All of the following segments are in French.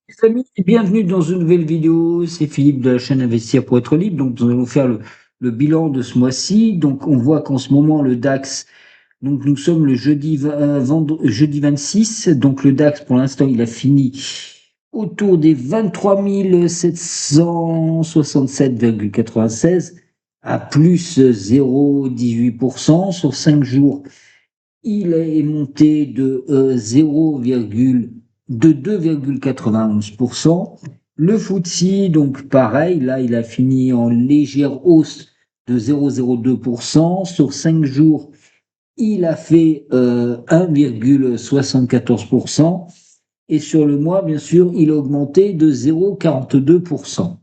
Les amis, bienvenue dans une nouvelle vidéo. C'est Philippe de la chaîne Investir pour être libre. Donc, nous allons faire le bilan de ce mois-ci. Donc, on voit qu'en ce moment, le DAX, donc nous sommes le jeudi 26. Donc, le DAX, pour l'instant, il a fini autour des 23 767,96 à plus 0,18%. Sur 5 jours, il est monté de 2,91%. Le FTSE, donc pareil, là, il a fini en légère hausse de 0,02%. Sur 5 jours, il a fait 1,74%. Et sur le mois, bien sûr, il a augmenté de 0,42%.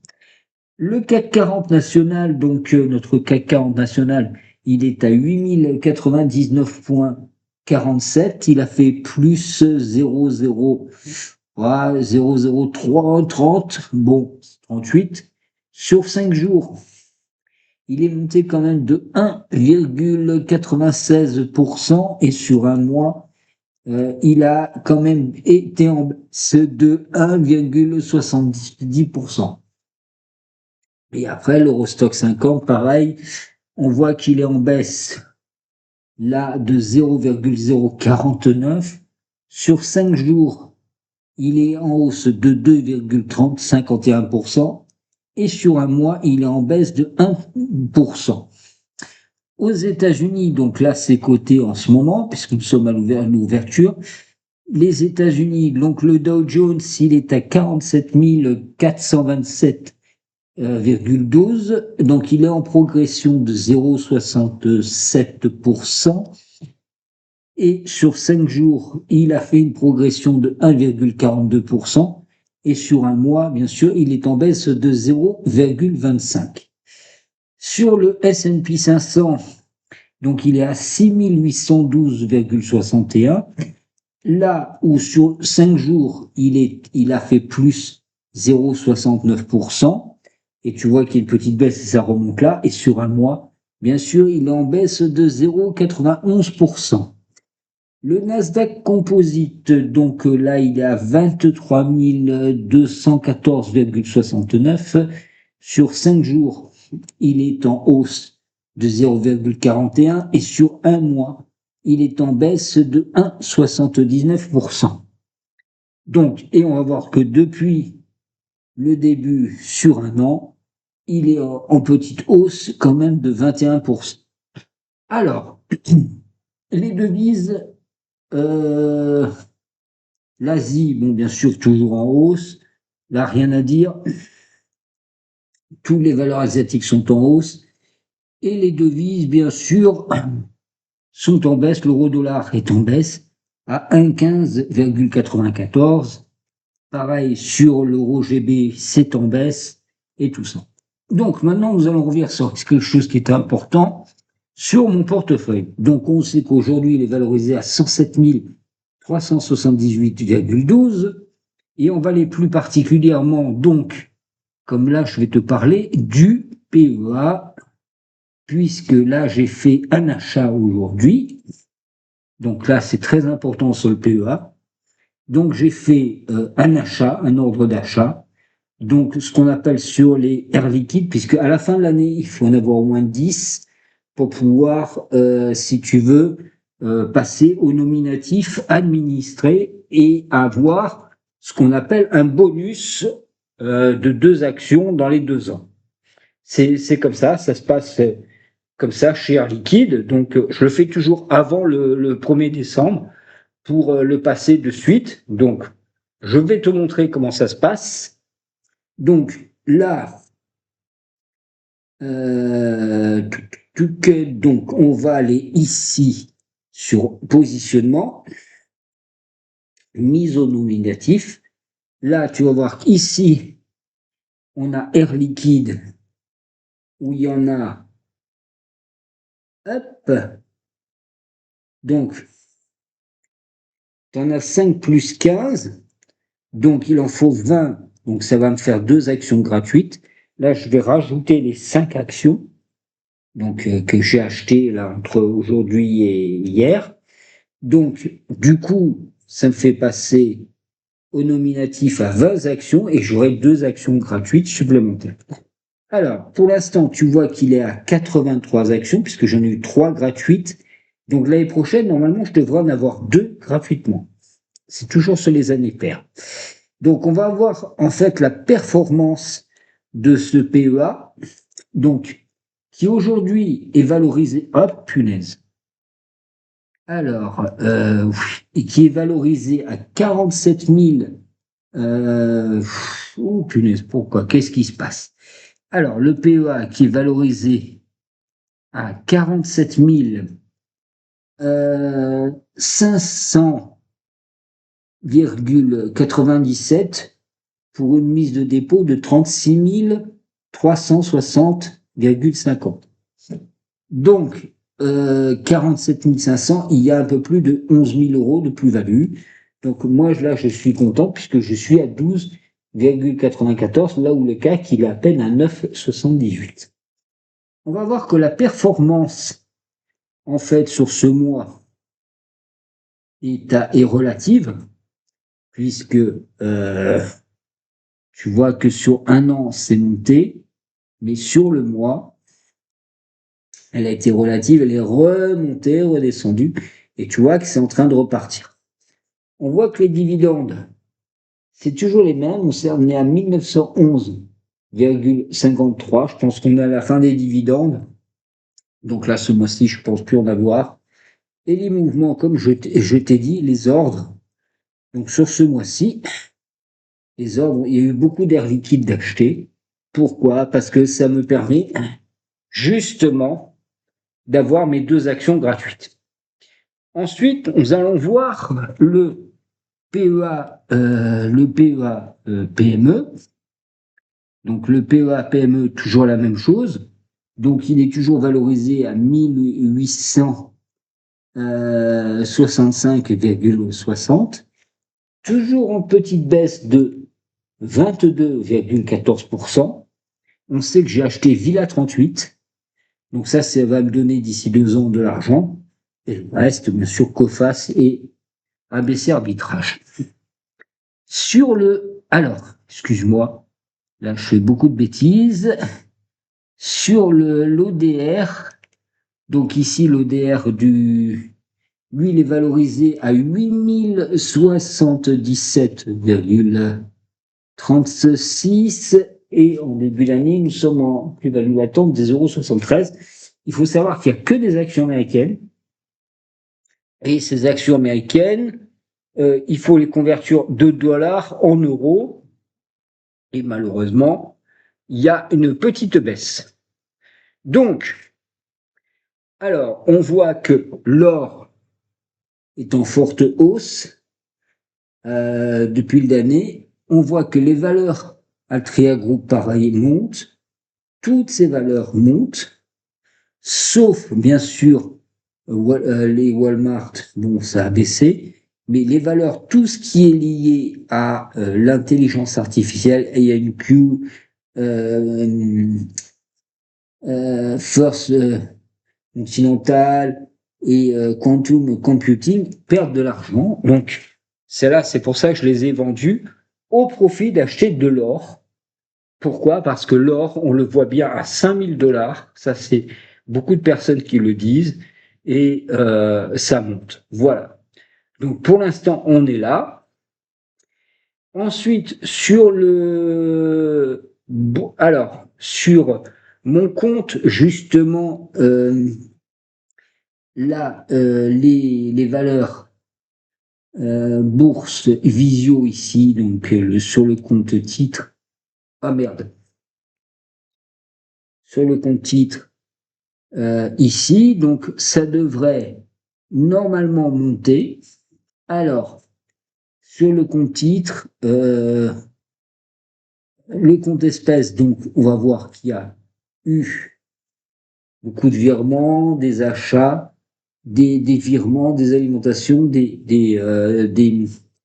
Le CAC 40 national, donc notre CAC 40 national, il est à 8099,47. Il a fait plus 0,030, bon, 38. Sur 5 jours, il est monté quand même de 1,96% et sur un mois, il a quand même été en baisse de 1,70%. Et après, l'Eurostock 50, pareil, on voit qu'il est en baisse là de 0,049. Sur 5 jours, il est en hausse de 2,51%. Et sur un mois, il est en baisse de 1%. Aux États-Unis, donc là, c'est coté en ce moment, puisque nous sommes à l'ouverture. Les États-Unis, donc le Dow Jones, il est à 47 427,12, donc il est en progression de 0,67%. Et sur 5 jours, il a fait une progression de 1,42%. Et sur un mois, bien sûr, il est en baisse de 0,25. Sur le S&P 500, donc il est à 6812,61. Là où sur 5 jours, il a fait plus 0,69%. Et tu vois qu'il y a une petite baisse et ça remonte là. Et sur un mois, bien sûr, il est en baisse de 0,91%. Le Nasdaq Composite, donc là, il est à 23 214,69. Sur 5 jours, il est en hausse de 0,41 et sur un mois, il est en baisse de 1,79%. Donc, et on va voir que depuis le début sur un an, il est en petite hausse quand même de 21%. Alors, les devises, l'Asie, bon, bien sûr, toujours en hausse. Là, rien à dire. Toutes les valeurs asiatiques sont en hausse. Et les devises, bien sûr, sont en baisse. L'euro-dollar est en baisse à 1,15,94. Pareil sur l'euro GB, c'est en baisse et tout ça. Donc maintenant, nous allons revenir sur quelque chose qui est important sur mon portefeuille. Donc on sait qu'aujourd'hui, il est valorisé à 107 378,12 et on va aller plus particulièrement, donc, comme là, je vais te parler du PEA, puisque là, j'ai fait un achat aujourd'hui. Donc là, c'est très important sur le PEA. Donc j'ai fait un achat, un ordre d'achat. Donc ce qu'on appelle sur les Air liquides, puisque à la fin de l'année, il faut en avoir au moins 10 pour pouvoir, si tu veux, passer au nominatif administré et avoir ce qu'on appelle un bonus de 2 actions dans les 2 ans. C'est comme ça se passe comme ça chez Air Liquide. Donc je le fais toujours avant le 1er décembre pour le passer de suite. Donc je vais te montrer comment ça se passe. Donc là, donc on va aller ici sur positionnement, mise au nominatif. Là, tu vas voir qu'ici, on a Air Liquide, où il y en a, hop, donc, tu en as 5 plus 15, donc il en faut 20, donc ça va me faire 2 actions gratuites. Là, je vais rajouter les 5 actions donc, que j'ai achetées là, entre aujourd'hui et hier. Donc, du coup, ça me fait passer au nominatif à 20 actions et j'aurai 2 actions gratuites supplémentaires. Alors, pour l'instant, tu vois qu'il est à 83 actions, puisque j'en ai eu 3 gratuites. Donc, l'année prochaine, normalement, je devrais en avoir 2 gratuitement. C'est toujours sur les années paires. Donc, on va avoir, en fait, la performance de ce PEA, donc, qui aujourd'hui est valorisé, hop, punaise. Alors, et qui est valorisé à 47 000, oh, punaise, pourquoi? Qu'est-ce qui se passe? Alors, le PEA qui est valorisé à 47 500,97 pour une mise de dépôt de 36 360,50. Donc, 47 500, il y a un peu plus de 11 000 euros de plus-value. Donc, moi, là, je suis content puisque je suis à 12,94, là où le CAC, il est à peine à 9,78. On va voir que la performance, en fait, sur ce mois est relative, puisque tu vois que sur un an, c'est monté, mais sur le mois, elle a été relative, elle est remontée, redescendue, et tu vois que c'est en train de repartir. On voit que les dividendes, c'est toujours les mêmes, on est à 1911,53, je pense qu'on est à la fin des dividendes, donc là, ce mois-ci, je pense plus en avoir. Et les mouvements, comme je t'ai dit, les ordres, donc sur ce mois-ci, les ordres, il y a eu beaucoup d'air liquide d'acheter. Pourquoi? Parce que ça me permet justement d'avoir mes 2 actions gratuites. Ensuite, nous allons voir le PEA, PME. Donc le PEA PME, toujours la même chose. Donc il est toujours valorisé à 1865,60. Toujours en petite baisse de 22,14%. On sait que j'ai acheté Villa 38. Donc ça va me donner d'ici 2 ans de l'argent. Et le reste, bien sûr, Coface et ABC Arbitrage. Alors, excuse-moi, là je fais beaucoup de bêtises. Sur l'ODR, donc ici l'ODR lui il est valorisé à 8077,36 et en début d'année, nous sommes en plus-value latente des 0,73. Il faut savoir qu'il n'y a que des actions américaines. Et ces actions américaines, il faut les convertir de dollars en euros. Et malheureusement, il y a une petite baisse. Donc, alors, on voit que l'or est en forte hausse depuis l'année. On voit que les valeurs Altria Group, pareil, montent. Toutes ces valeurs montent, sauf, bien sûr, les Walmart, bon, ça a baissé. Mais les valeurs, tout ce qui est lié à l'intelligence artificielle, AMQ, First Continental et Quantum Computing perdent de l'argent. Donc, c'est pour ça que je les ai vendus au profit d'acheter de l'or. Pourquoi? Parce que l'or, on le voit bien à 5000 dollars. Ça, c'est beaucoup de personnes qui le disent. Et ça monte. Voilà. Donc, pour l'instant, on est là. Ensuite, sur mon compte, justement, là, les valeurs bourse Visio ici, donc sur le compte titre. Ah merde. Sur le compte titre ici, donc ça devrait normalement monter. Alors, sur le compte titre, le compte espèces, donc on va voir qu'il y a eu beaucoup de virements, des achats, des virements, des alimentations, des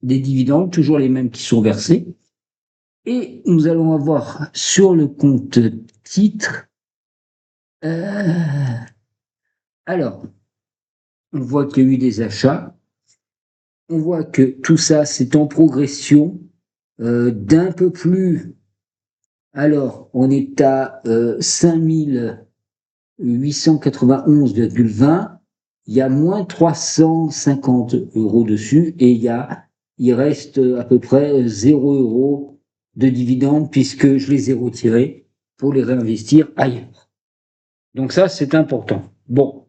dividendes, toujours les mêmes qui sont versés. Et nous allons avoir sur le compte titre, alors, on voit qu'il y a eu des achats, on voit que tout ça, c'est en progression d'un peu plus. Alors, on est à 5891,20. Il y a moins 350 euros dessus et il reste à peu près 0 euros de dividendes puisque je les ai retirés pour les réinvestir ailleurs. Donc ça, c'est important. Bon,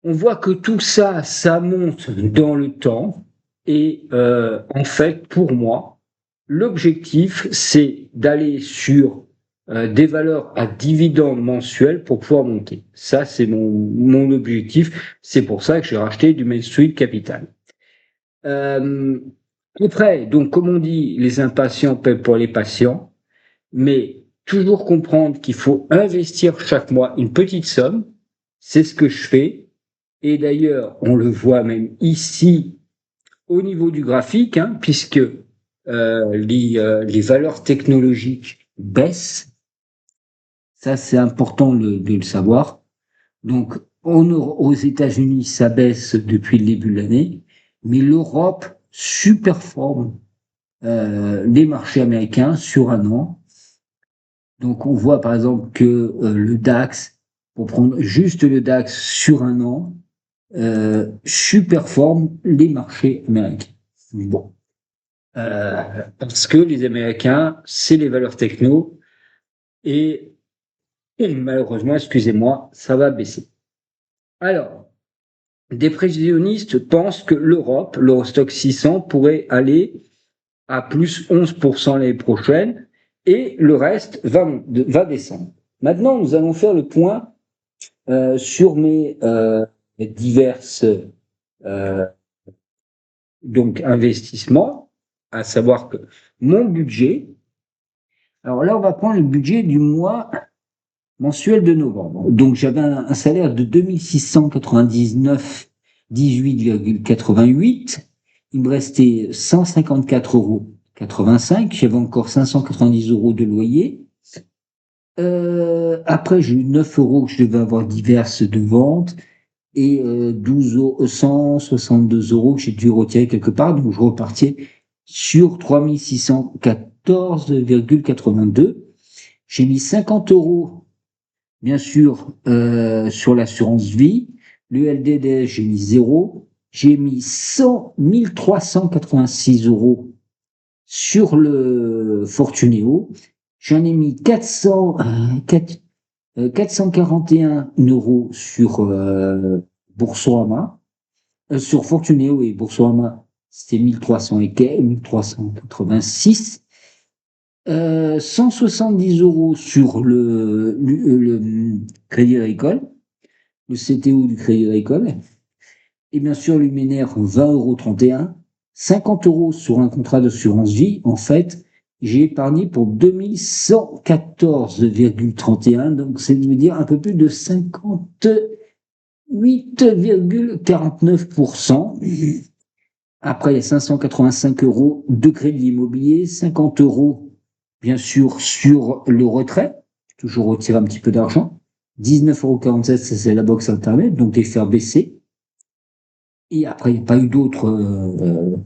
on voit que tout ça, ça monte dans le temps et en fait, pour moi, l'objectif, c'est d'aller sur des valeurs à dividendes mensuels pour pouvoir monter. Ça, c'est mon objectif. C'est pour ça que j'ai racheté du Main Street Capital. Après, donc, comme on dit, les impatients paient pour les patients, mais toujours comprendre qu'il faut investir chaque mois une petite somme. C'est ce que je fais. Et d'ailleurs, on le voit même ici au niveau du graphique, hein, puisque les valeurs technologiques baissent. Ça, c'est important de le savoir. Donc, aux États-Unis, ça baisse depuis le début de l'année, mais l'Europe surperforme les marchés américains sur un an. Donc, on voit par exemple que le DAX, pour prendre juste le DAX sur un an, surperforme les marchés américains. Bon. Parce que les Américains, c'est les valeurs techno et malheureusement, excusez-moi, ça va baisser. Alors, des prévisionnistes pensent que l'Europe, l'Eurostoxx 600, pourrait aller à plus 11% l'année prochaine et le reste va descendre. Maintenant, nous allons faire le point sur mes diverses donc investissements, à savoir que mon budget. Alors là, on va prendre le budget du mois mensuel de novembre. Donc j'avais un salaire de 2699,18,88. Il me restait 154,85 euros. J'avais encore 590 euros de loyer. Après, j'ai eu 9 euros que je devais avoir diverses de vente et 162 euros que j'ai dû retirer quelque part. Donc je repartais sur 3614,82. J'ai mis 50 euros, bien sûr, sur l'assurance vie. Le LDDS, j'ai mis 0. J'ai mis 1386 euros sur le Fortunéo. J'en ai mis 441 euros sur Boursorama. Sur Fortunéo et Boursorama, c'était 1300 et 1386. 170 euros sur le Crédit Agricole, le CTO du Crédit Agricole, et bien sûr Luminaire 20,31 euros, 50 euros sur un contrat d'assurance vie. En fait, j'ai épargné pour 2114,31, donc c'est de dire un peu plus de 58,49%. Après, il y a 585 euros de crédit immobilier, 50 euros bien sûr sur le retrait, toujours retirer un petit peu d'argent, 19,47 €, c'est la box internet, donc les faire baisser. Et après, il n'y a pas eu d'autres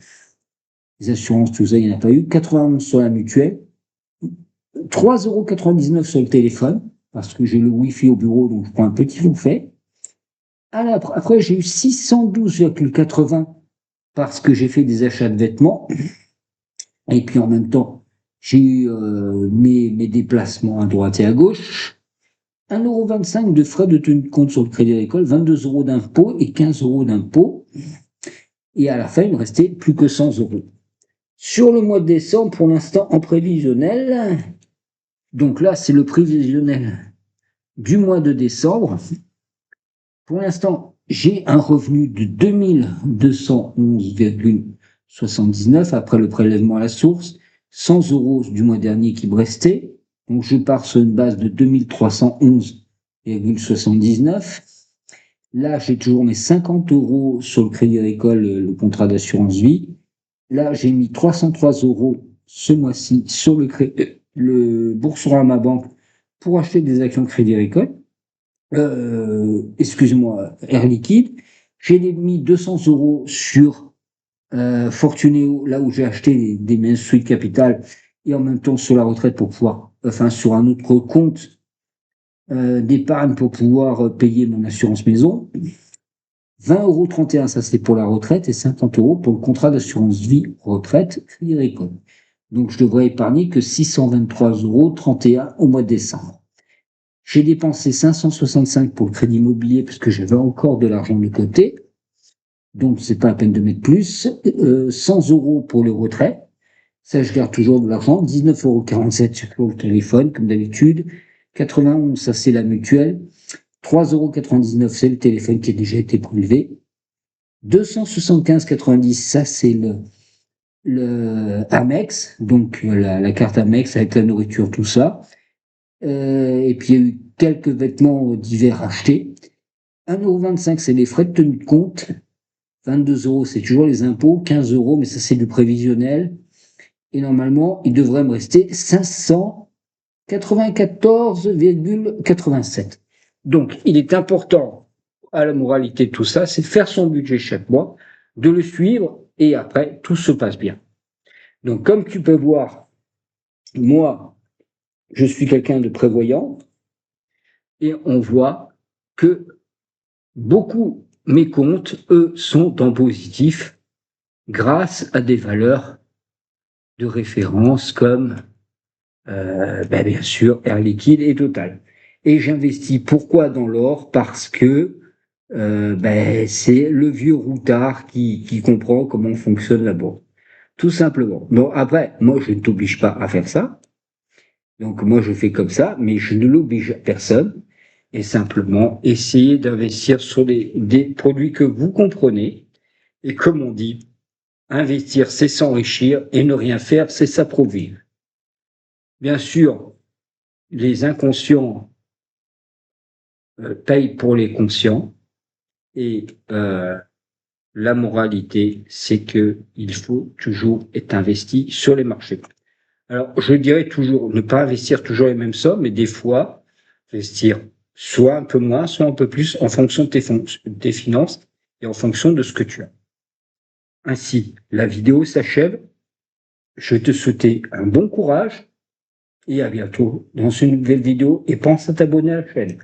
assurances, tout ça, il n'y en a pas eu. 91 sur la mutuelle, 3,99 € sur le téléphone, parce que j'ai le Wi-Fi au bureau, donc je prends un petit forfait. Après, j'ai eu 612,80 parce que j'ai fait des achats de vêtements. Et puis en même temps, j'ai eu mes déplacements à droite et à gauche. 1,25 € de frais de tenue de compte sur le Crédit Agricole, 22 € d'impôts et 15 € d'impôts. Et à la fin, il me restait plus que 100 €. Sur le mois de décembre, pour l'instant, en prévisionnel, donc là, c'est le prévisionnel du mois de décembre. Pour l'instant, j'ai un revenu de 2211,79 après le prélèvement à la source, 100 € du mois dernier qui me restait. Donc je pars sur une base de 2311,79. Là, j'ai toujours mes 50 € sur le Crédit Agricole, le contrat d'assurance vie. Là, j'ai mis 303 € ce mois-ci sur le Boursorama Banque pour acheter des actions Crédit Agricole. Excusez-moi, Air Liquide. J'ai mis 200 € sur Fortunéo, là où j'ai acheté des Main Street Capital, et en même temps sur la retraite pour pouvoir, enfin sur un autre compte d'épargne pour pouvoir payer mon assurance maison. 20,31 €, ça c'est pour la retraite, et 50 € pour le contrat d'assurance vie retraite Crédit Agricole. Donc je devrais épargner que 623,31 € au mois de décembre. J'ai dépensé 565 pour le crédit immobilier parce que j'avais encore de l'argent de côté. Donc c'est pas la peine de mettre plus. 100 € pour le retrait. Ça, je garde toujours de l'argent. 19,47 € sur le téléphone, comme d'habitude. 91, ça c'est la mutuelle. 3,99 €, c'est le téléphone qui a déjà été prélevé. 275,90 €, ça c'est le Amex, donc la carte Amex avec la nourriture, tout ça. Et puis il y a eu quelques vêtements divers achetés. 1,25 €, c'est les frais de tenue de compte. 22 €, c'est toujours les impôts. 15 €, mais ça c'est du prévisionnel. Et normalement, il devrait me rester 594,87 €. Donc, il est important, à la moralité de tout ça, c'est de faire son budget chaque mois, de le suivre, et après, tout se passe bien. Donc, comme tu peux voir, moi, je suis quelqu'un de prévoyant, et on voit que beaucoup, mes comptes, eux, sont en positif grâce à des valeurs de référence comme, bien sûr, Air Liquide et Total. Et j'investis pourquoi dans l'or? Parce que c'est le vieux routard qui comprend comment fonctionne la bourse. Tout simplement. Bon, après, moi, je ne t'oblige pas à faire ça. Donc, moi, je fais comme ça, mais je ne l'oblige à personne. Et simplement, essayer d'investir sur des produits que vous comprenez. Et comme on dit, investir, c'est s'enrichir, et ne rien faire, c'est s'appauvrir. Bien sûr, les inconscients payent pour les conscients, et la moralité, c'est que il faut toujours être investi sur les marchés. Alors, je dirais toujours, ne pas investir toujours les mêmes sommes, mais des fois, investir soit un peu moins, soit un peu plus, en fonction de tes finances et en fonction de ce que tu as. Ainsi, la vidéo s'achève. Je te souhaite un bon courage et à bientôt dans une nouvelle vidéo, et pense à t'abonner à la chaîne.